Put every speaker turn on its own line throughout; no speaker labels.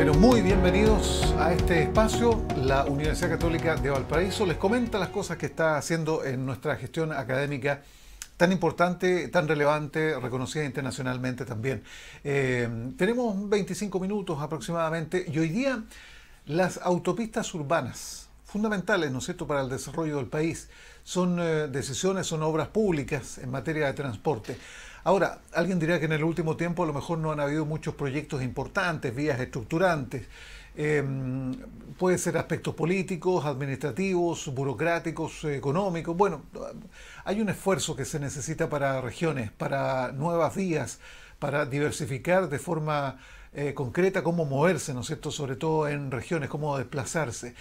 Bueno, muy bienvenidos a este espacio. La Universidad Católica de Valparaíso les comenta las cosas que está haciendo en nuestra gestión académica tan importante, tan relevante, reconocida internacionalmente también. Tenemos 25 minutos aproximadamente y hoy día las autopistas urbanas, fundamentales, ¿no es cierto?, para el desarrollo del país, son decisiones, son obras públicas en materia de transporte. Ahora, alguien dirá que en el último tiempo a lo mejor no han habido muchos proyectos importantes, vías estructurantes. Puede ser aspectos políticos, administrativos, burocráticos, económicos. Bueno, hay un esfuerzo que se necesita para regiones, para nuevas vías, para diversificar de forma concreta cómo moverse, ¿no es cierto?, sobre todo en regiones, cómo desplazarse.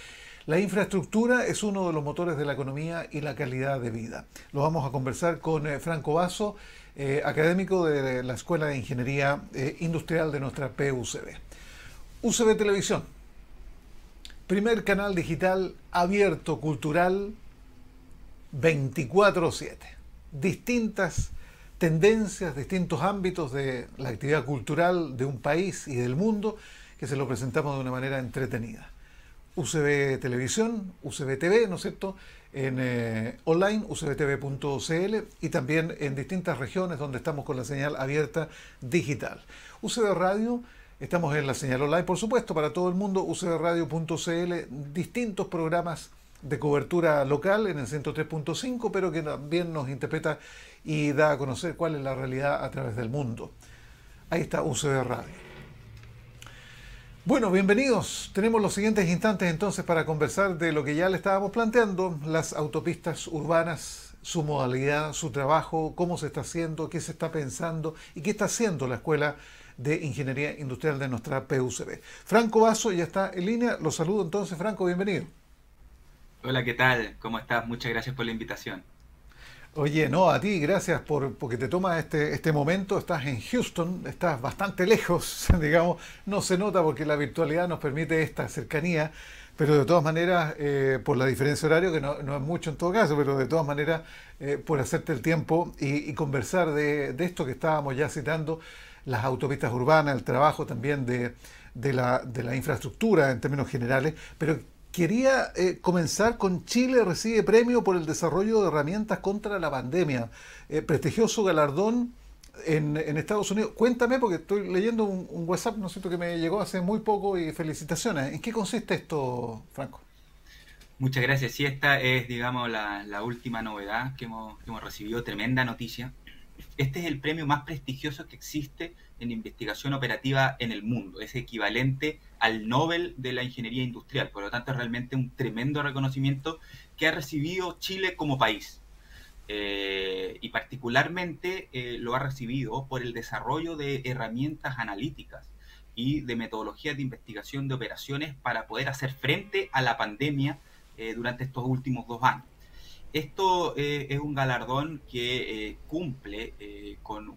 La infraestructura es uno de los motores de la economía y la calidad de vida. Lo vamos a conversar con Franco Basso, académico de la Escuela de Ingeniería Industrial de nuestra PUCB. UCB Televisión, primer canal digital abierto, cultural, 24/7. Distintas tendencias, distintos ámbitos de la actividad cultural de un país y del mundo que se lo presentamos de una manera entretenida. UCB Televisión, UCB TV, ¿no es cierto?, en online, ucbtv.cl, y también en distintas regiones donde estamos con la señal abierta digital. UCB Radio, estamos en la señal online, por supuesto, para todo el mundo, ucbradio.cl, distintos programas de cobertura local en el 103.5, pero que también nos interpreta y da a conocer cuál es la realidad a través del mundo. Ahí está UCB Radio. Bueno, bienvenidos. Tenemos los siguientes instantes entonces para conversar de lo que ya le estábamos planteando, las autopistas urbanas, su modalidad, su trabajo, cómo se está haciendo, qué se está pensando y qué está haciendo la Escuela de Ingeniería Industrial de nuestra PUCB. Franco Basso ya está en línea. Los saludo entonces, Franco, bienvenido.
Hola, ¿qué tal? ¿Cómo estás? Muchas gracias por la invitación.
Oye, no, a ti, gracias porque te tomas este momento. Estás en Houston, estás bastante lejos, digamos, no se nota porque la virtualidad nos permite esta cercanía, pero de todas maneras, por la diferencia horaria, que no es mucho en todo caso, pero de todas maneras, por hacerte el tiempo y conversar de esto que estábamos ya citando, las autopistas urbanas, el trabajo también de la infraestructura en términos generales, pero quería comenzar con Chile recibe premio por el desarrollo de herramientas contra la pandemia. Prestigioso galardón en Estados Unidos. Cuéntame, porque estoy leyendo un WhatsApp, ¿no es cierto?, que me llegó hace muy poco y felicitaciones. ¿En qué consiste esto, Franco?
Muchas gracias. Sí, esta es, digamos, la última novedad que hemos recibido. Tremenda noticia. Este es el premio más prestigioso que existe en investigación operativa en el mundo. Es equivalente al Nobel de la Ingeniería Industrial. Por lo tanto, es realmente un tremendo reconocimiento que ha recibido Chile como país. Y particularmente lo ha recibido por el desarrollo de herramientas analíticas y de metodologías de investigación de operaciones para poder hacer frente a la pandemia durante estos últimos 2 años. Esto es un galardón que cumple con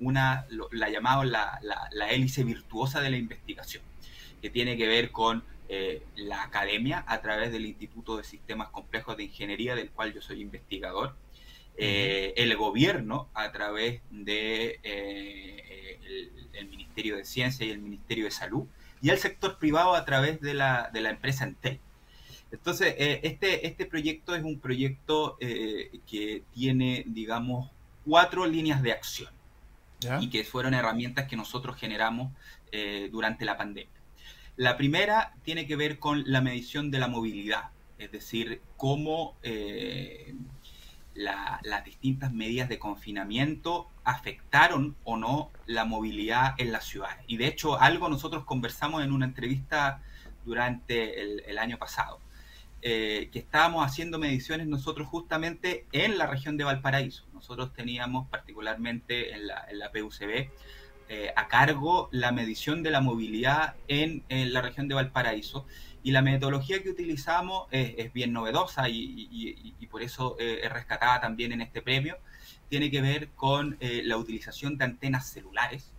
la llamada la hélice virtuosa de la investigación, que tiene que ver con la academia a través del Instituto de Sistemas Complejos de Ingeniería, del cual yo soy investigador, el gobierno a través de el Ministerio de Ciencia y el Ministerio de Salud, y el sector privado a través de la empresa Entel. Entonces, este proyecto es un proyecto que tiene, digamos, 4 líneas de acción,
¿Ya?
y que fueron herramientas que nosotros generamos durante la pandemia. La primera tiene que ver con la medición de la movilidad, es decir, cómo las distintas medidas de confinamiento afectaron o no la movilidad en las ciudades. Y de hecho, algo nosotros conversamos en una entrevista durante el año pasado. Que estábamos haciendo mediciones nosotros justamente en la región de Valparaíso. Nosotros teníamos particularmente en la PUCB a cargo la medición de la movilidad en la región de Valparaíso, y la metodología que utilizamos es bien novedosa y por eso es rescatada también en este premio. Tiene que ver con la utilización de antenas celulares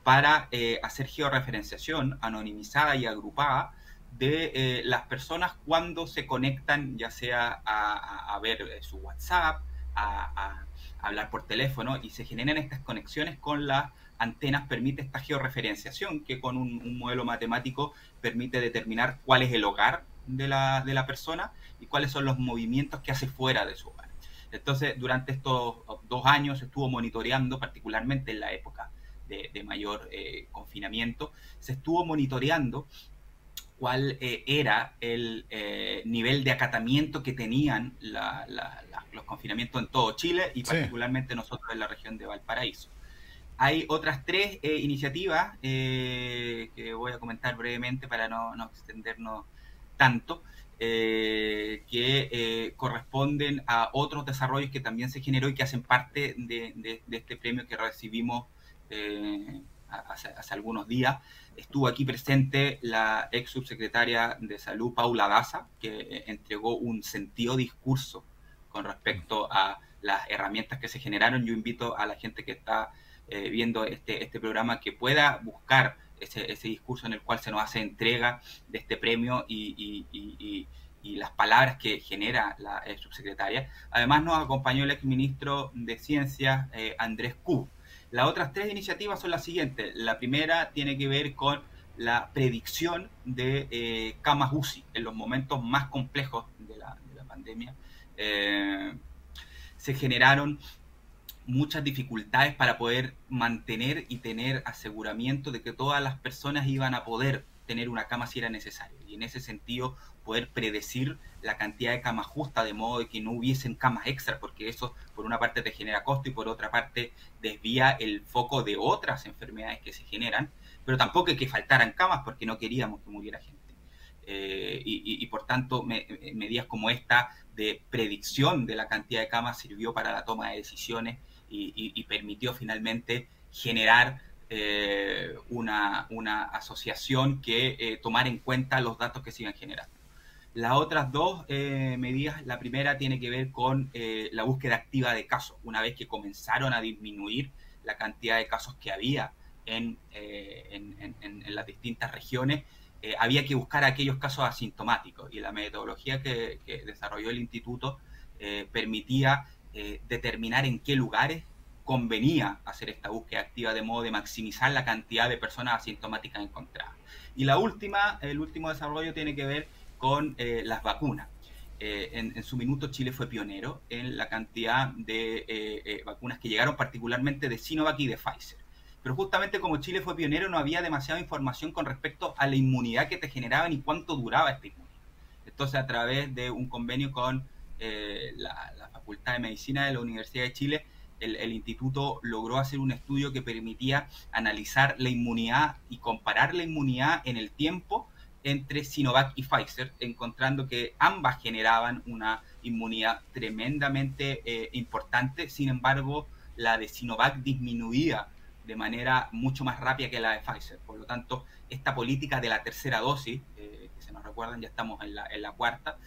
para hacer georreferenciación anonimizada y agrupada de las personas cuando se conectan, ya sea a ver su WhatsApp, a hablar por teléfono, y se generan estas conexiones con las antenas, permite esta georreferenciación que con un modelo matemático permite determinar cuál es el hogar de la persona y cuáles son los movimientos que hace fuera de su hogar. Entonces, durante estos 2 años estuvo monitoreando, particularmente en la época de mayor confinamiento, se estuvo monitoreando cuál era el nivel de acatamiento que tenían los confinamientos en todo Chile y
Sí.
particularmente nosotros en la región de Valparaíso. Hay otras 3 iniciativas que voy a comentar brevemente para no extendernos tanto, que corresponden a otros desarrollos que también se generó y que hacen parte de este premio que recibimos hace algunos días. Estuvo aquí presente la ex subsecretaria de Salud, Paula Daza, que entregó un sentido discurso con respecto a las herramientas que se generaron. Yo invito a la gente que está viendo este programa que pueda buscar ese discurso en el cual se nos hace entrega de este premio y las palabras que genera la subsecretaria. Además nos acompañó el exministro de Ciencias, Andrés Ku. Las otras 3 iniciativas son las siguientes. La primera tiene que ver con la predicción de camas UCI en los momentos más complejos de la pandemia. Se generaron muchas dificultades para poder mantener y tener aseguramiento de que todas las personas iban a poder tener una cama si era necesario. Y en ese sentido, poder predecir la cantidad de camas justa, de modo de que no hubiesen camas extra, porque eso por una parte te genera costo y por otra parte desvía el foco de otras enfermedades que se generan, pero tampoco es que faltaran camas porque no queríamos que muriera gente. Y por tanto, medidas como esta de predicción de la cantidad de camas sirvió para la toma de decisiones y permitió finalmente generar una asociación que tomara en cuenta los datos que se iban generando. Las otras 2 medidas, la primera tiene que ver con la búsqueda activa de casos. Una vez que comenzaron a disminuir la cantidad de casos que había en las distintas regiones, había que buscar aquellos casos asintomáticos, y la metodología que desarrolló el instituto permitía determinar en qué lugares convenía hacer esta búsqueda activa de modo de maximizar la cantidad de personas asintomáticas encontradas. Y el último desarrollo tiene que ver con las vacunas. En su minuto Chile fue pionero en la cantidad de vacunas que llegaron, particularmente de Sinovac y de Pfizer. Pero justamente como Chile fue pionero, no había demasiada información con respecto a la inmunidad que te generaban y cuánto duraba esta inmunidad. Entonces, a través de un convenio con la Facultad de Medicina de la Universidad de Chile, el instituto logró hacer un estudio que permitía analizar la inmunidad y comparar la inmunidad en el tiempo entre Sinovac y Pfizer, encontrando que ambas generaban una inmunidad tremendamente importante. Sin embargo, la de Sinovac disminuía de manera mucho más rápida que la de Pfizer. Por lo tanto, esta política de la tercera dosis, que se nos recuerdan, ya estamos en la cuarta,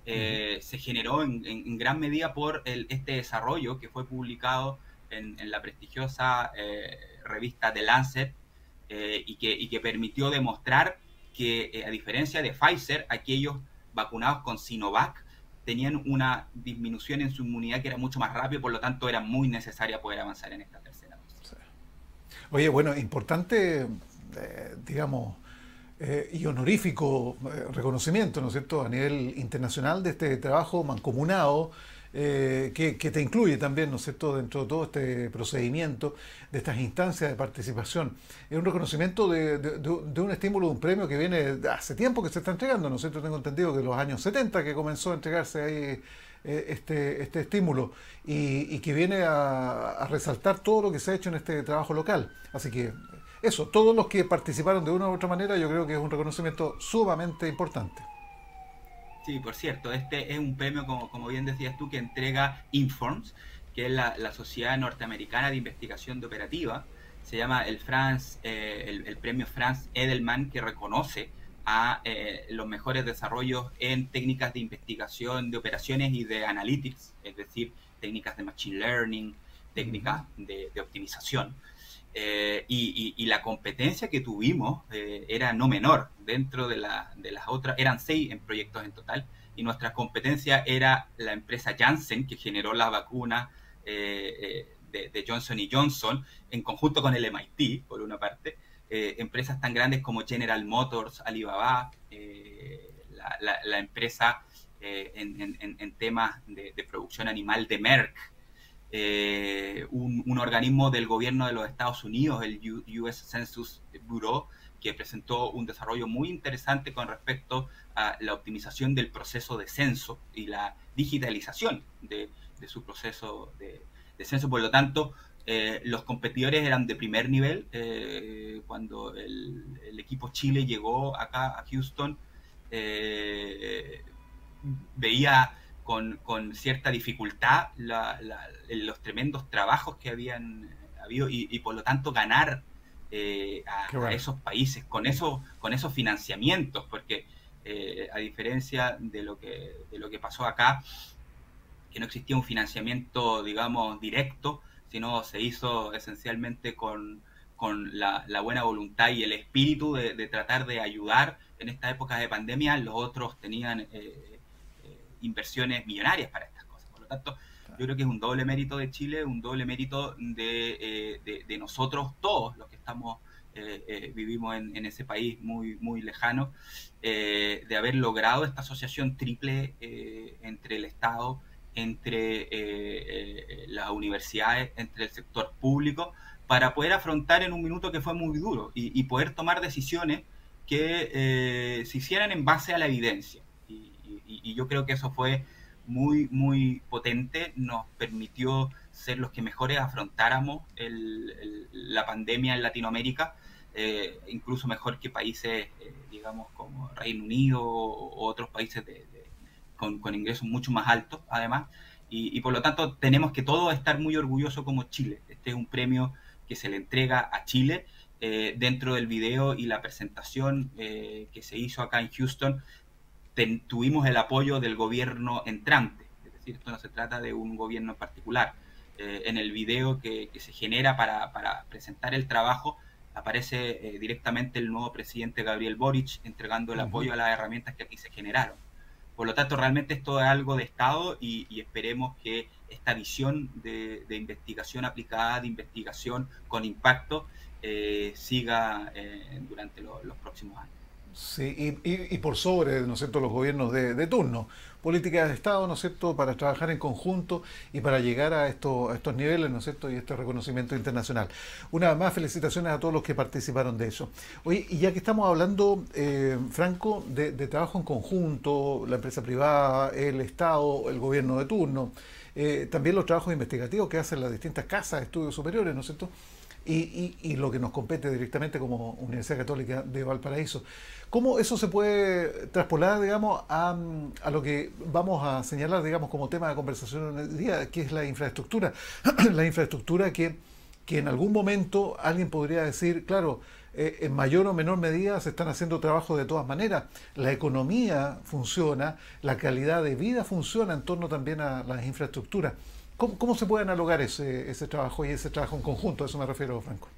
se generó en gran medida por este desarrollo que fue publicado en la prestigiosa revista The Lancet, y que permitió demostrar que, a diferencia de Pfizer, aquellos vacunados con Sinovac tenían una disminución en su inmunidad que era mucho más rápida, por lo tanto era muy necesaria poder avanzar en esta tercera dosis.
Sí. Oye, bueno, importante, digamos, y honorífico reconocimiento, ¿no es cierto?, a nivel internacional de este trabajo mancomunado, que te incluye también, ¿no es cierto?, dentro de todo este procedimiento, de estas instancias de participación. Es un reconocimiento de un estímulo, de un premio que viene de hace tiempo que se está entregando, ¿no es cierto? Tengo entendido que en los años 70 que comenzó a entregarse ahí este estímulo, y que viene a resaltar todo lo que se ha hecho en este trabajo local. Así que eso, todos los que participaron de una u otra manera, yo creo que es un reconocimiento sumamente importante.
Sí, por cierto, este es un premio, como bien decías tú, que entrega Informs, que es la Sociedad Norteamericana de Investigación de Operativa. Se llama el premio Franz Edelman, que reconoce a los mejores desarrollos en técnicas de investigación de operaciones y de analytics, es decir, técnicas de machine learning, técnicas de optimización. Y la competencia que tuvimos era no menor. Dentro de las otras, eran 6 en proyectos en total, y nuestra competencia era la empresa Janssen, que generó la vacuna de Johnson y Johnson, en conjunto con el MIT, por una parte, empresas tan grandes como General Motors, Alibaba, la empresa en temas de producción animal de Merck, un organismo del gobierno de los Estados Unidos, el US Census Bureau, que presentó un desarrollo muy interesante con respecto a la optimización del proceso de censo y la digitalización de su proceso de censo. Por lo tanto, los competidores eran de primer nivel. Cuando el equipo Chile llegó acá a Houston, veía con cierta dificultad los tremendos trabajos que habían habido y por lo tanto ganar a esos países con esos financiamientos, porque a diferencia de lo que pasó acá, que no existía un financiamiento, digamos, directo, sino se hizo esencialmente con la buena voluntad y el espíritu de tratar de ayudar en esta época de pandemia. Los otros tenían inversiones millonarias para estas cosas. Por lo tanto, yo creo que es un doble mérito de Chile, un doble mérito de nosotros todos los que estamos vivimos en ese país muy lejano, de haber logrado esta asociación triple entre el Estado, entre las universidades, entre el sector público, para poder afrontar en un minuto que fue muy duro y poder tomar decisiones que se hicieran en base a la evidencia. Y yo creo que eso fue muy potente, nos permitió ser los que mejores afrontáramos la pandemia en Latinoamérica, incluso mejor que países, digamos, como Reino Unido o otros países con ingresos mucho más altos, además, y por lo tanto tenemos que todos estar muy orgullosos como Chile. Este es un premio que se le entrega a Chile. Dentro del video y la presentación que se hizo acá en Houston, tuvimos el apoyo del gobierno entrante, es decir, esto no se trata de un gobierno en particular. En el video que se genera para presentar el trabajo, aparece directamente el nuevo presidente Gabriel Boric entregando el apoyo a las herramientas que aquí se generaron. Por lo tanto, realmente esto es algo de Estado y esperemos que esta visión de investigación aplicada, de investigación con impacto, siga durante los próximos años.
Sí, y por sobre, ¿no es cierto?, los gobiernos de turno, políticas de Estado, ¿no es cierto?, para trabajar en conjunto y para llegar a estos niveles, ¿no es cierto?, y este reconocimiento internacional. Una vez más, felicitaciones a todos los que participaron de eso. Oye, y ya que estamos hablando, Franco, de trabajo en conjunto, la empresa privada, el Estado, el gobierno de turno, también los trabajos investigativos que hacen las distintas casas de estudios superiores, ¿no es cierto?, y lo que nos compete directamente como Universidad Católica de Valparaíso. ¿Cómo eso se puede traspolar, digamos, a lo que vamos a señalar, digamos, como tema de conversación en el día, que es la infraestructura? La infraestructura que en algún momento alguien podría decir, claro, en mayor o menor medida se están haciendo trabajos de todas maneras. La economía funciona, la calidad de vida funciona en torno también a las infraestructuras. ¿Cómo se puede analogar ese trabajo y ese trabajo en conjunto? A eso me refiero, Franco.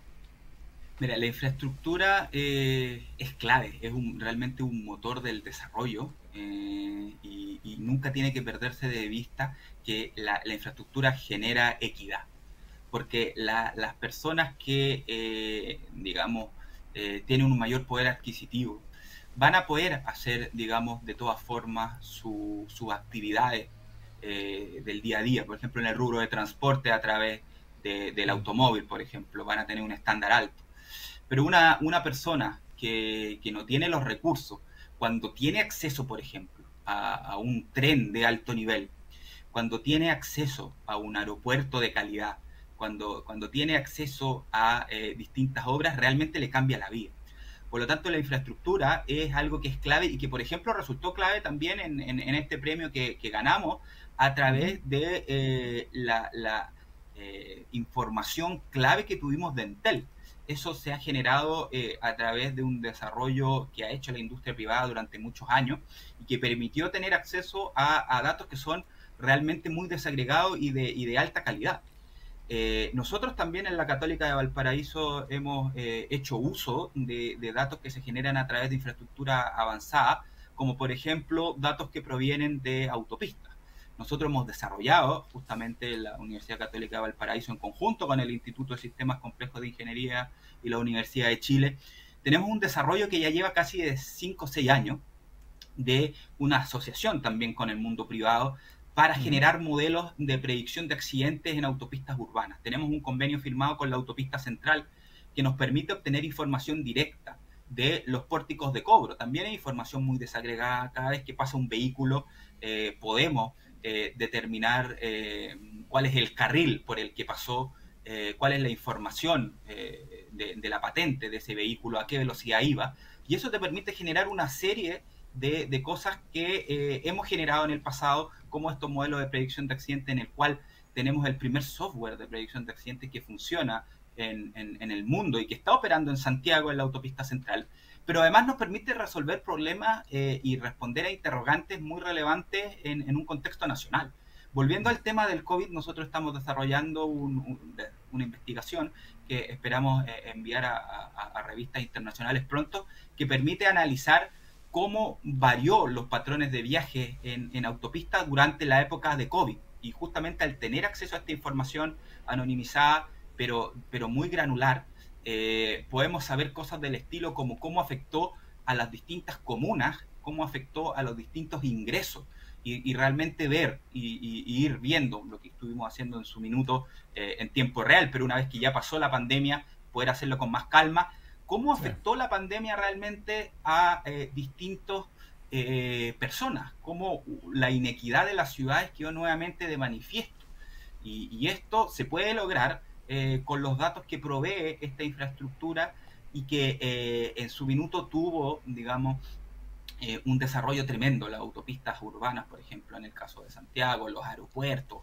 Mira, la infraestructura es clave, es realmente un motor del desarrollo, y nunca tiene que perderse de vista que la infraestructura genera equidad, porque las personas que, digamos, tienen un mayor poder adquisitivo van a poder hacer, digamos, de todas formas sus actividades del día a día, por ejemplo, en el rubro de transporte a través del automóvil, por ejemplo, van a tener un estándar alto. Pero una persona que no tiene los recursos, cuando tiene acceso, por ejemplo, a un tren de alto nivel, cuando tiene acceso a un aeropuerto de calidad, cuando tiene acceso a distintas obras, realmente le cambia la vida. Por lo tanto, la infraestructura es algo que es clave y que, por ejemplo, resultó clave también en este premio que ganamos a través de la información clave que tuvimos de Entel. Eso se ha generado a través de un desarrollo que ha hecho la industria privada durante muchos años y que permitió tener acceso a datos que son realmente muy desagregados y de alta calidad. Nosotros también en la Católica de Valparaíso hemos hecho uso de datos que se generan a través de infraestructura avanzada, como por ejemplo datos que provienen de autopistas. Nosotros hemos desarrollado, justamente la Universidad Católica de Valparaíso, en conjunto con el Instituto de Sistemas Complejos de Ingeniería y la Universidad de Chile, tenemos un desarrollo que ya lleva casi de 5 o 6 años, de una asociación también con el mundo privado, para generar modelos de predicción de accidentes en autopistas urbanas. Tenemos un convenio firmado con la Autopista Central que nos permite obtener información directa de los pórticos de cobro. También hay información muy desagregada. Cada vez que pasa un vehículo, podemos determinar cuál es el carril por el que pasó, cuál es la información de la patente de ese vehículo, a qué velocidad iba, y eso te permite generar una serie de cosas que hemos generado en el pasado, como estos modelos de predicción de accidentes, en el cual tenemos el primer software de predicción de accidentes que funciona en el mundo y que está operando en Santiago, en la Autopista Central, pero además nos permite resolver problemas y responder a interrogantes muy relevantes en un contexto nacional. Volviendo al tema del COVID, nosotros estamos desarrollando una investigación que esperamos enviar a revistas internacionales pronto, que permite analizar cómo varió los patrones de viaje en autopistas durante la época de COVID. Y justamente al tener acceso a esta información anonimizada, pero muy granular, podemos saber cosas del estilo como cómo afectó a las distintas comunas, cómo afectó a los distintos ingresos, y realmente ver y ir viendo lo que estuvimos haciendo en su minuto en tiempo real, pero una vez que ya pasó la pandemia, poder hacerlo con más calma. ¿Cómo afectó la pandemia realmente a distintas personas? ¿Cómo la inequidad de las ciudades quedó nuevamente de manifiesto? Y esto se puede lograr con los datos que provee esta infraestructura y que en su minuto tuvo, digamos, un desarrollo tremendo. Las autopistas urbanas, por ejemplo, en el caso de Santiago, los aeropuertos,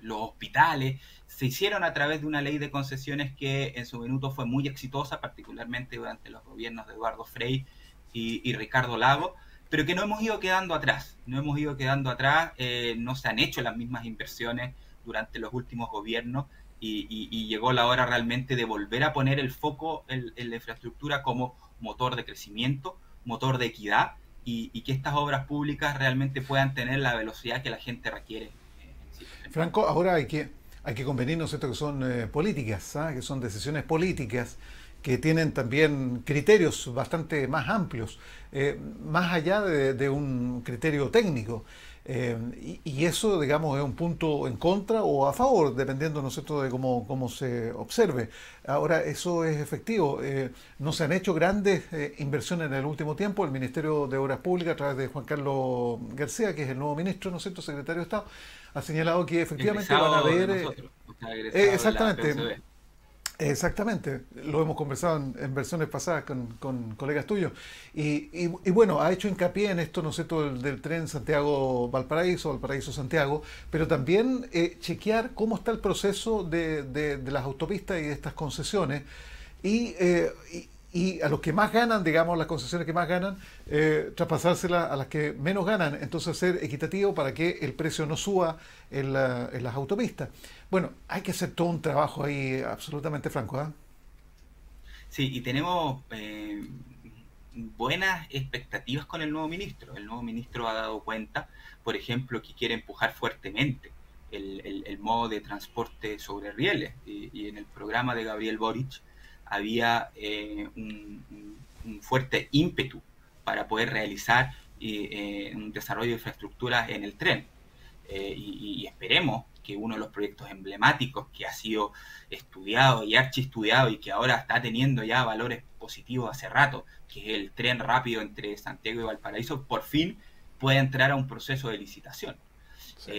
los hospitales, se hicieron a través de una ley de concesiones que en su minuto fue muy exitosa, particularmente durante los gobiernos de Eduardo Frei y Ricardo Lagos, pero que no hemos ido quedando atrás, no se han hecho las mismas inversiones durante los últimos gobiernos, y llegó la hora realmente de volver a poner el foco en la infraestructura como motor de crecimiento, motor de equidad, y que estas obras públicas realmente puedan tener la velocidad que la gente requiere.
Franco, ahora hay que convenir, ¿no es cierto?, que son políticas, que son decisiones políticas, que tienen también criterios bastante más amplios, más allá de un criterio técnico. Y eso, digamos, es un punto en contra o a favor, dependiendo, ¿no es cierto?, de cómo se observe. Ahora, eso es efectivo. No se han hecho grandes inversiones en el último tiempo. El Ministerio de Obras Públicas, a través de Juan Carlos García, que es el nuevo ministro, ¿no es cierto?, secretario de Estado, ha señalado que efectivamente van a haber... exactamente. Exactamente, lo hemos conversado en versiones pasadas con colegas tuyos. Y bueno, ha hecho hincapié en esto, ¿no es cierto?, del tren Santiago-Valparaíso, Valparaíso-Santiago, pero también chequear cómo está el proceso de las autopistas y de estas concesiones. Y a los que más ganan, digamos, las concesiones que más ganan, traspasárselas a las que menos ganan. Entonces, ser equitativo para que el precio no suba en las autopistas. Bueno, hay que hacer todo un trabajo ahí absolutamente franco, ¿eh?
Sí, y tenemos buenas expectativas con el nuevo ministro. El nuevo ministro ha dado cuenta, por ejemplo, que quiere empujar fuertemente el modo de transporte sobre rieles. Y en el programa de Gabriel Boric había un fuerte ímpetu para poder realizar un desarrollo de infraestructura en el tren. Y esperemos que uno de los proyectos emblemáticos que ha sido estudiado y archiestudiado y que ahora está teniendo ya valores positivos hace rato, que es el tren rápido entre Santiago y Valparaíso, por fin pueda entrar a un proceso de licitación. Sí.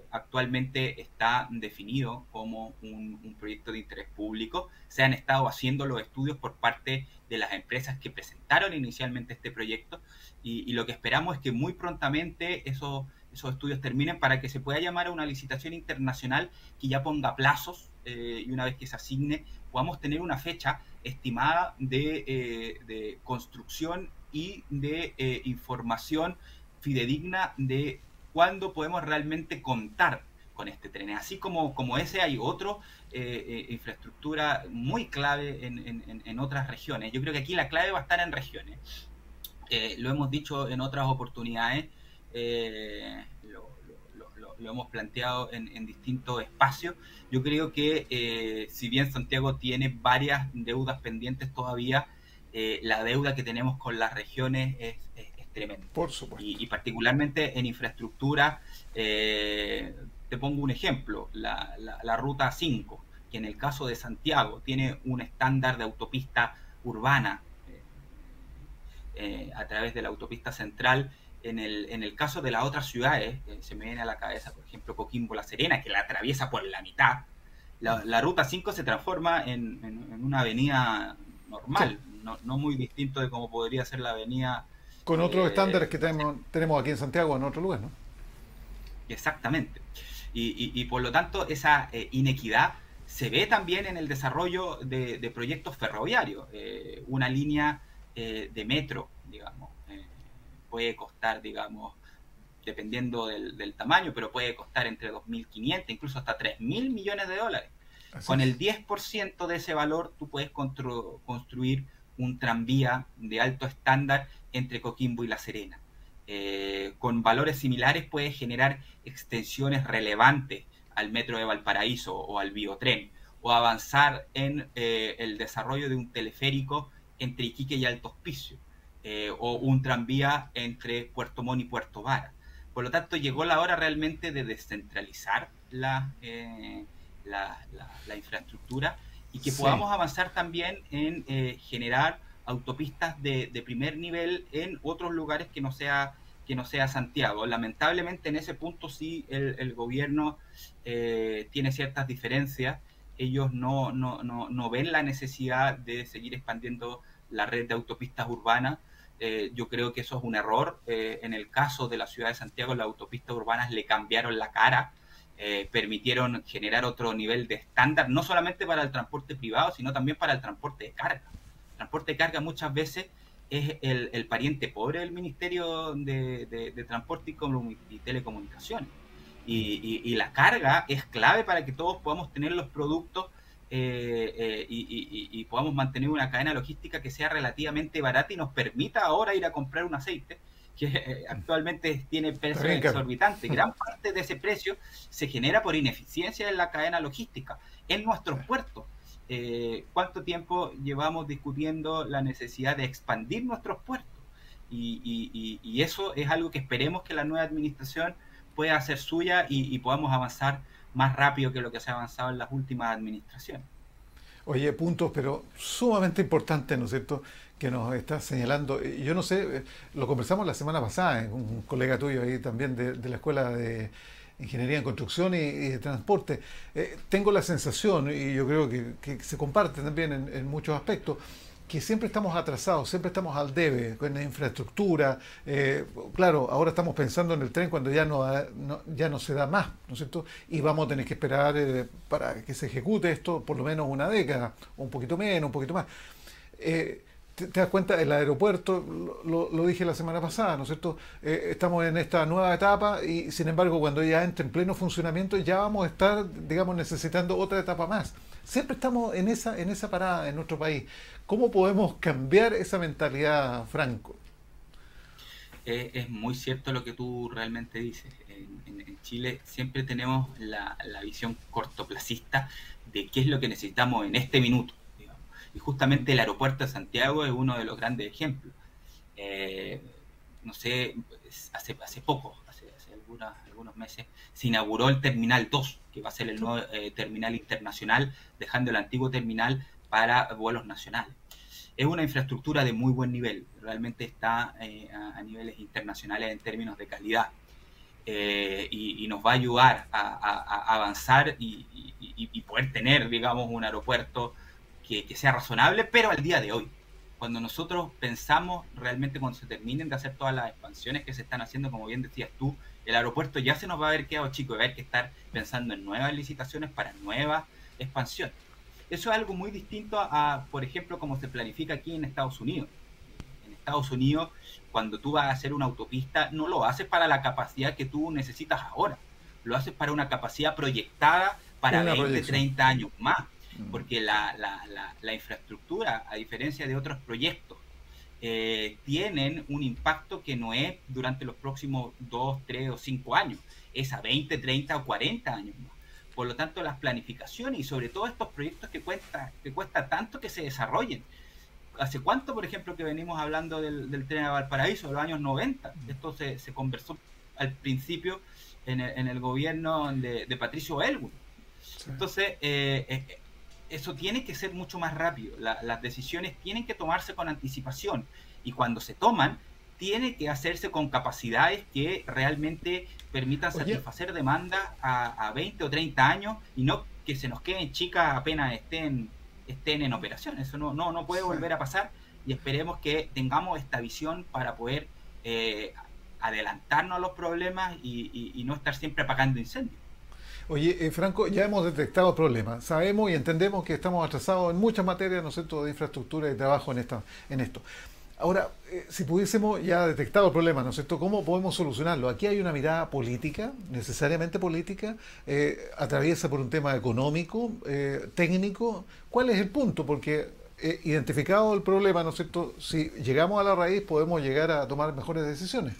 Actualmente está definido como un proyecto de interés público. Se han estado haciendo los estudios por parte de las empresas que presentaron inicialmente este proyecto, y lo que esperamos es que muy prontamente esos estudios terminen para que se pueda llamar a una licitación internacional que ya ponga plazos, y una vez que se asigne podamos tener una fecha estimada de construcción y de información fidedigna de cuándo podemos realmente contar con este tren. Así como ese, hay otro infraestructura muy clave en otras regiones. Yo creo que aquí la clave va a estar en regiones. lo hemos dicho en otras oportunidades, lo hemos planteado en distintos espacios. Yo creo que si bien Santiago tiene varias deudas pendientes todavía, la deuda que tenemos con las regiones es tremenda.
Por supuesto.
Y particularmente en infraestructura, te pongo un ejemplo, la Ruta 5, que en el caso de Santiago tiene un estándar de autopista urbana a través de la autopista central. En el caso de las otras ciudades, se me viene a la cabeza, por ejemplo, Coquimbo La Serena, que la atraviesa por la mitad. La Ruta 5 se transforma en una avenida
Sí.
normal, no muy distinto de cómo podría ser la avenida.
Con otros estándares que
No sé,
tenemos aquí en Santiago, en otro lugar, ¿no?
exactamente. Y por lo tanto, esa inequidad se ve también en el desarrollo de proyectos ferroviarios. Una línea de metro, digamos, puede costar, digamos, dependiendo del tamaño, pero puede costar entre 2.500, incluso hasta 3.000 millones de dólares.
Así
Con el
es.
10% de ese valor, tú puedes construir un tranvía de alto estándar entre Coquimbo y La Serena. Con valores similares puedes generar extensiones relevantes al metro de Valparaíso o al biotren, o avanzar en el desarrollo de un teleférico entre Iquique y Alto Hospicio, o un tranvía entre Puerto Montt y Puerto Vara. Por lo tanto, llegó la hora realmente de descentralizar la infraestructura y que
Sí.
podamos avanzar también en generar autopistas de primer nivel en otros lugares que no sea Santiago. Lamentablemente en ese punto sí el gobierno tiene ciertas diferencias. Ellos no ven la necesidad de seguir expandiendo la red de autopistas urbanas. Yo creo que eso es un error. En el caso de la ciudad de Santiago, las autopistas urbanas le cambiaron la cara, permitieron generar otro nivel de estándar, no solamente para el transporte privado, sino también para el transporte de carga. El transporte de carga muchas veces es el pariente pobre del Ministerio de Transporte y Telecomunicaciones. Y la carga es clave para que todos podamos tener los productos y podamos mantener una cadena logística que sea relativamente barata y nos permita ahora ir a comprar un aceite que actualmente tiene
Está
precios
bien caro.
exorbitantes. Gran parte de ese precio se genera por ineficiencia en la cadena logística, en
Sí.
nuestros puertos. ¿Cuánto tiempo llevamos discutiendo la necesidad de expandir nuestros puertos? Y eso es algo que esperemos que la nueva administración pueda hacer suya y podamos avanzar más rápido que lo que se ha avanzado en las últimas administraciones.
Oye, puntos, pero sumamente importantes, ¿no es cierto?, que nos estás señalando. Yo no sé, lo conversamos la semana pasada, un colega tuyo ahí también de la Escuela de Ingeniería en Construcción y de Transporte. Tengo la sensación, y yo creo que se comparte también en muchos aspectos, que siempre estamos atrasados, siempre estamos al debe con la infraestructura. Claro, ahora estamos pensando en el tren cuando ya no se da más, ¿no es cierto? Y vamos a tener que esperar para que se ejecute esto por lo menos una década, o un poquito menos, un poquito más. Te das cuenta, el aeropuerto, lo dije la semana pasada, ¿no es cierto? Estamos en esta nueva etapa y sin embargo cuando ya entre en pleno funcionamiento ya vamos a estar, digamos, necesitando otra etapa más. Siempre estamos en esa parada en nuestro país. ¿Cómo podemos cambiar esa mentalidad, Franco?
Es muy cierto lo que tú realmente dices. En Chile siempre tenemos la visión cortoplacista de qué es lo que necesitamos en este minuto, digamos. Y justamente el aeropuerto de Santiago es uno de los grandes ejemplos. Eh, no sé, hace poco, hace algunos meses, se inauguró el Terminal 2, que va a ser el nuevo terminal internacional, dejando el antiguo terminal para vuelos nacionales. Es una infraestructura de muy buen nivel, realmente está a niveles internacionales en términos de calidad. Y nos va a ayudar a avanzar y poder tener, digamos, un aeropuerto que sea razonable, pero al día de hoy, cuando nosotros pensamos realmente cuando se terminen de hacer todas las expansiones que se están haciendo, como bien decías tú, el aeropuerto ya se nos va a haber quedado chico y va a haber que estar pensando en nuevas licitaciones para nuevas expansiones. Eso es algo muy distinto por ejemplo, como se planifica aquí en Estados Unidos. En Estados Unidos, cuando tú vas a hacer una autopista, no lo haces para la capacidad que tú necesitas ahora, lo haces para una capacidad proyectada para
Una
20,
proyección.
30 años más,
Mm.
porque la infraestructura, a diferencia de otros proyectos, tienen un impacto que no es durante los próximos 2, 3 o 5 años, es a 20, 30 o 40 años más. Por lo tanto, las planificaciones y sobre todo estos proyectos que cuesta tanto que se desarrollen. ¿Hace cuánto, por ejemplo, que venimos hablando del tren a Valparaíso, de los años 90? Esto se conversó al principio en el gobierno de Patricio Elwin. Sí. Entonces, eso tiene que ser mucho más rápido. Las decisiones tienen que tomarse con anticipación y cuando se toman, tiene que hacerse con capacidades que realmente permitan satisfacer demandas a 20 o 30 años y no que se nos queden chicas apenas estén en operación. Eso no puede volver a pasar y esperemos que tengamos esta visión para poder adelantarnos a los problemas y no estar siempre apagando incendios.
Oye, Franco, ya hemos detectado el problema. Sabemos y entendemos que estamos atrasados en muchas materias, ¿no es cierto?, de infraestructura y trabajo en esto. Ahora, si pudiésemos ya detectar el problema, ¿no es cierto?, ¿cómo podemos solucionarlo? Aquí hay una mirada política, necesariamente política, atraviesa por un tema económico, técnico. ¿Cuál es el punto? Porque identificado el problema, ¿no es cierto?, si llegamos a la raíz podemos llegar a tomar mejores decisiones.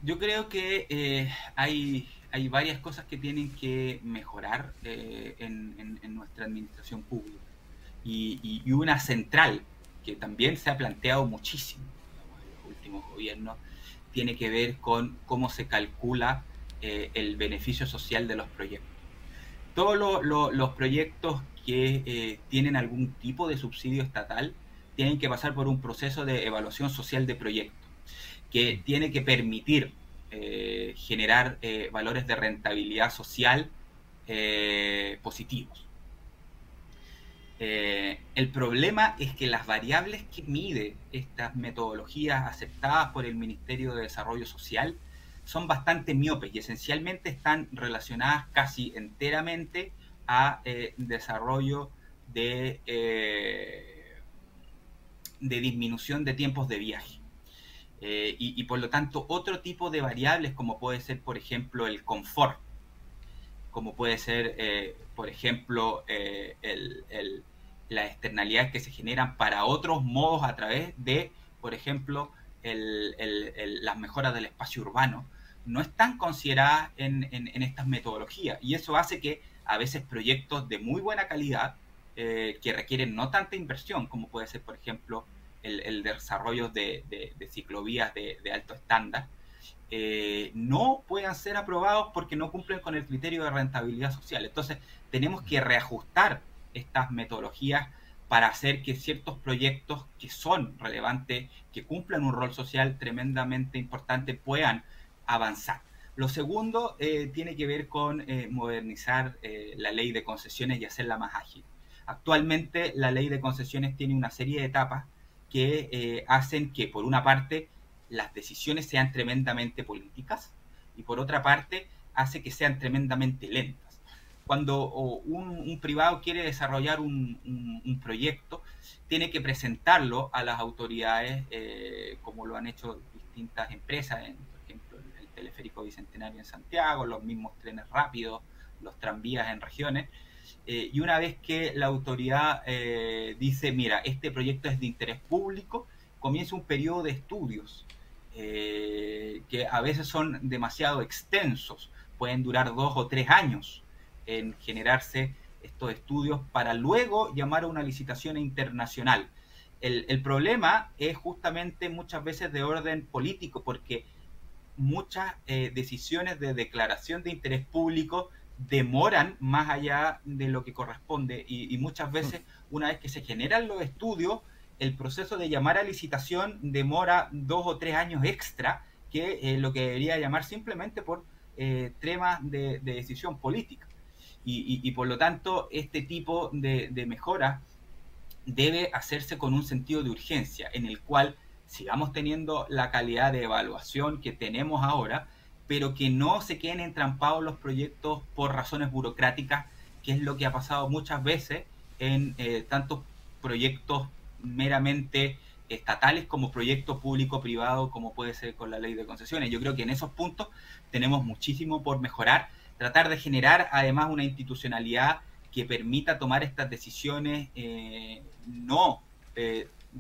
Yo creo que hay varias cosas que tienen que mejorar en nuestra administración pública. Y una central que también se ha planteado muchísimo, digamos, en los últimos gobiernos, tiene que ver con cómo se calcula el beneficio social de los proyectos. Todos los proyectos que tienen algún tipo de subsidio estatal tienen que pasar por un proceso de evaluación social de proyectos, que tiene que permitir generar valores de rentabilidad social positivos. El problema es que las variables que mide estas metodologías aceptadas por el Ministerio de Desarrollo Social son bastante miopes y esencialmente están relacionadas casi enteramente a desarrollo de disminución de tiempos de viaje. Y por lo tanto otro tipo de variables como puede ser, por ejemplo, el confort, como puede ser, por ejemplo, las externalidades que se generan para otros modos a través de, por ejemplo, las mejoras del espacio urbano, no están consideradas en estas metodologías. Y eso hace que a veces proyectos de muy buena calidad, que requieren no tanta inversión, como puede ser, por ejemplo, el desarrollo de ciclovías de alto estándar, no puedan ser aprobados porque no cumplen con el criterio de rentabilidad social. Entonces tenemos que reajustar estas metodologías para hacer que ciertos proyectos que son relevantes, que cumplan un rol social tremendamente importante, puedan avanzar. Lo segundo tiene que ver con modernizar la ley de concesiones y hacerla más ágil. Actualmente la ley de concesiones tiene una serie de etapas que hacen que, por una parte, las decisiones sean tremendamente políticas y por otra parte hace que sean tremendamente lentas. Cuando un privado quiere desarrollar un proyecto, tiene que presentarlo a las autoridades, como lo han hecho distintas empresas, por ejemplo el teleférico Bicentenario en Santiago, los mismos trenes rápidos, los tranvías en regiones, y una vez que la autoridad dice, mira, este proyecto es de interés público, comienza un periodo de estudios que a veces son demasiado extensos, pueden durar 2 o 3 años en generarse estos estudios para luego llamar a una licitación internacional. El problema es justamente muchas veces de orden político, porque muchas decisiones de declaración de interés público demoran más allá de lo que corresponde y muchas veces una vez que se generan los estudios, el proceso de llamar a licitación demora 2 o 3 años extra que lo que debería llamar simplemente por temas de decisión política. Y por lo tanto, este tipo de mejora debe hacerse con un sentido de urgencia, en el cual sigamos teniendo la calidad de evaluación que tenemos ahora, pero que no se queden entrampados los proyectos por razones burocráticas, que es lo que ha pasado muchas veces en tantos proyectos meramente estatales como proyectos público-privado, como puede ser con la ley de concesiones. Yo creo que en esos puntos tenemos muchísimo por mejorar, tratar de generar además una institucionalidad que permita tomar estas decisiones no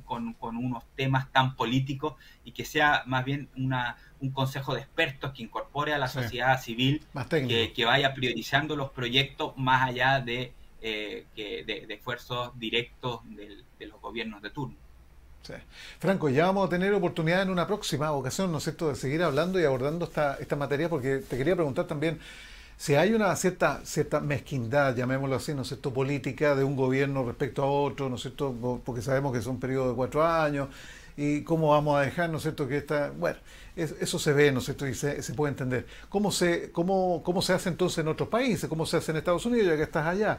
con unos temas tan políticos y que sea más bien un consejo de expertos que incorpore a la sociedad civil, que vaya priorizando los proyectos más allá de esfuerzos directos de los gobiernos de turno.
Sí. Franco, ya vamos a tener oportunidad en una próxima ocasión, ¿no es cierto?, de seguir hablando y abordando esta materia, porque te quería preguntar también si hay una cierta mezquindad, llamémoslo así, ¿no es cierto?, política de un gobierno respecto a otro, ¿no es cierto?, porque sabemos que es un periodo de 4 años, y cómo vamos a dejar, ¿no es cierto?, que esta, bueno, eso se ve, ¿no es cierto?, y se puede entender. ¿Cómo se hace entonces en otros países? ¿Cómo se hace en Estados Unidos, ya que estás allá?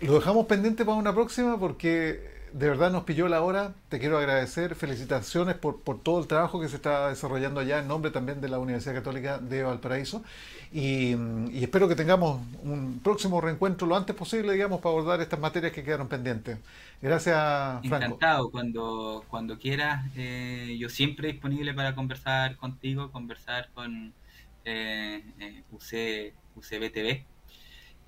Lo dejamos pendiente para una próxima porque de verdad nos pilló la hora. Te quiero agradecer, felicitaciones por todo el trabajo que se está desarrollando allá en nombre también de la Universidad Católica de Valparaíso, y espero que tengamos un próximo reencuentro lo antes posible, digamos, para abordar estas materias que quedaron pendientes. Gracias, Franco.
Encantado, cuando quieras, yo siempre disponible para conversar contigo, conversar con UCBTV.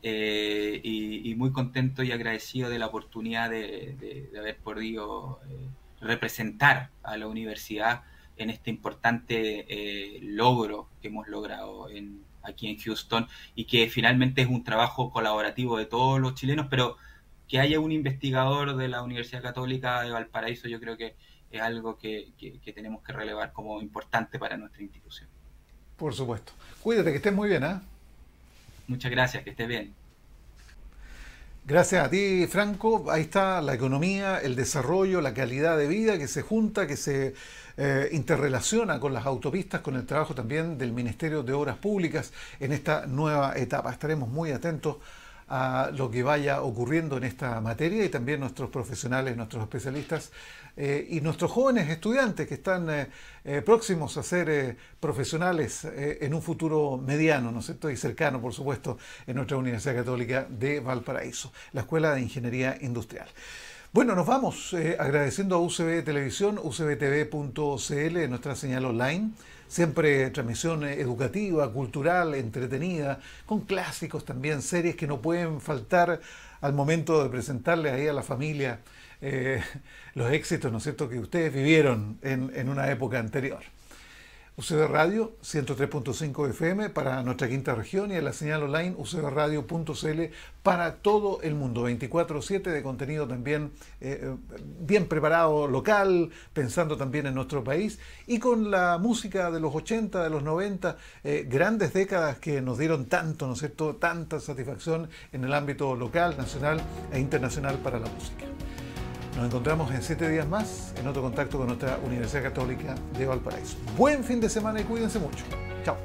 Y muy contento y agradecido de la oportunidad de haber podido representar a la universidad en este importante logro que hemos logrado aquí en Houston, y que finalmente es un trabajo colaborativo de todos los chilenos, pero que haya un investigador de la Universidad Católica de Valparaíso, yo creo que es algo que tenemos que relevar como importante para nuestra institución.
Por supuesto. Cuídate, que estés muy bien, ¿eh?
Muchas gracias, que estés bien.
Gracias a ti, Franco. Ahí está la economía, el desarrollo, la calidad de vida que se junta, que se interrelaciona con las autopistas, con el trabajo también del Ministerio de Obras Públicas en esta nueva etapa. Estaremos muy atentos a lo que vaya ocurriendo en esta materia, y también nuestros profesionales, nuestros especialistas y nuestros jóvenes estudiantes que están próximos a ser profesionales en un futuro mediano, ¿no es cierto?, y cercano, por supuesto, en nuestra Universidad Católica de Valparaíso, la Escuela de Ingeniería Industrial. Bueno, nos vamos agradeciendo a UCB Televisión, ucbtv.cl, nuestra señal online. Siempre transmisión educativa, cultural, entretenida, con clásicos también, series que no pueden faltar al momento de presentarles ahí a la familia los éxitos, ¿no es cierto?, que ustedes vivieron en una época anterior. UCB Radio 103.5 FM para nuestra quinta región, y en la señal online ucbradio.cl para todo el mundo. 24/7 de contenido también bien preparado, local, pensando también en nuestro país, y con la música de los 80, de los 90, grandes décadas que nos dieron tanto, ¿no es cierto?, tanta satisfacción en el ámbito local, nacional e internacional para la música. Nos encontramos en 7 días más en otro contacto con nuestra Universidad Católica de Valparaíso. Buen fin de semana y cuídense mucho. Chao.